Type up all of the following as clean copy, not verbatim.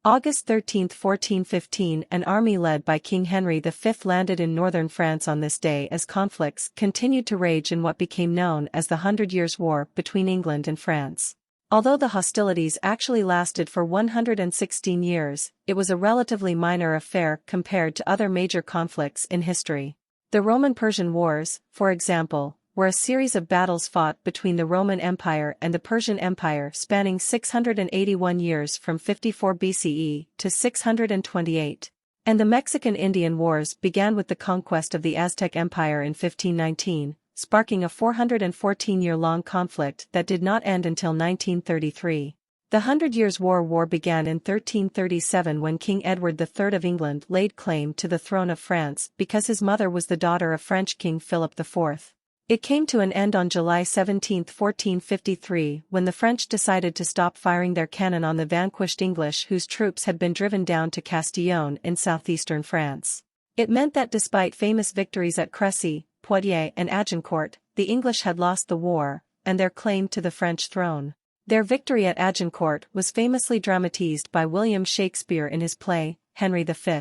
August 13, 1415. An army led by King Henry V landed in northern France on this day as conflicts continued to rage in what became known as the Hundred Years' War between England and France. Although the hostilities actually lasted for 116 years, it was a relatively minor affair compared to other major conflicts in history. The Roman-Persian Wars, for example, were a series of battles fought between the Roman Empire and the Persian Empire spanning 681 years from 54 BCE to 628. And the Mexican-Indian Wars began with the conquest of the Aztec Empire in 1519, sparking a 414-year-long conflict that did not end until 1933. The Hundred Years' War began in 1337 when King Edward III of England laid claim to the throne of France because his mother was the daughter of French King Philip IV. It came to an end on July 17, 1453, when the French decided to stop firing their cannon on the vanquished English whose troops had been driven down to Castillon in southeastern France. It meant that despite famous victories at Crécy, Poitiers and Agincourt, the English had lost the war, and their claim to the French throne. Their victory at Agincourt was famously dramatized by William Shakespeare in his play, Henry V.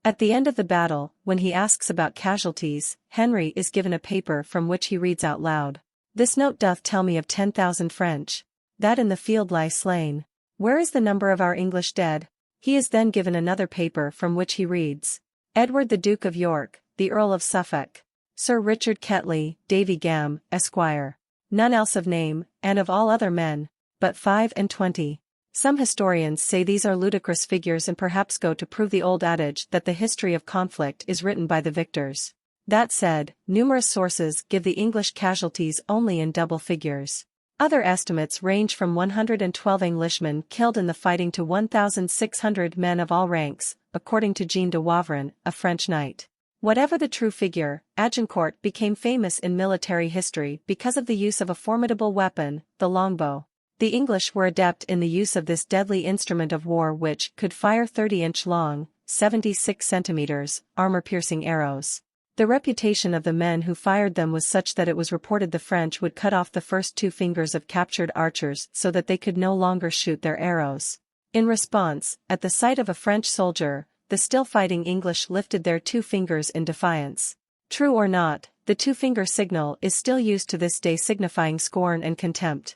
At the end of the battle, when he asks about casualties, Henry is given a paper from which he reads out loud. "This note doth tell me of 10,000 French, that in the field lie slain. Where is the number of our English dead?" He is then given another paper from which he reads, "Edward the Duke of York, the Earl of Suffolk, Sir Richard Ketley, Davy Gam, Esquire, none else of name, and of all other men, but 25." Some historians say these are ludicrous figures and perhaps go to prove the old adage that the history of conflict is written by the victors. That said, numerous sources give the English casualties only in double figures. Other estimates range from 112 Englishmen killed in the fighting to 1,600 men of all ranks, according to Jean de Wavrin, a French knight. Whatever the true figure, Agincourt became famous in military history because of the use of a formidable weapon, the longbow. The English were adept in the use of this deadly instrument of war which could fire 30-inch long, 76 centimeters, armor-piercing arrows. The reputation of the men who fired them was such that it was reported the French would cut off the first 2 fingers of captured archers so that they could no longer shoot their arrows. In response, at the sight of a French soldier, the still fighting English lifted their 2 fingers in defiance. True or not, the 2-finger signal is still used to this day signifying scorn and contempt.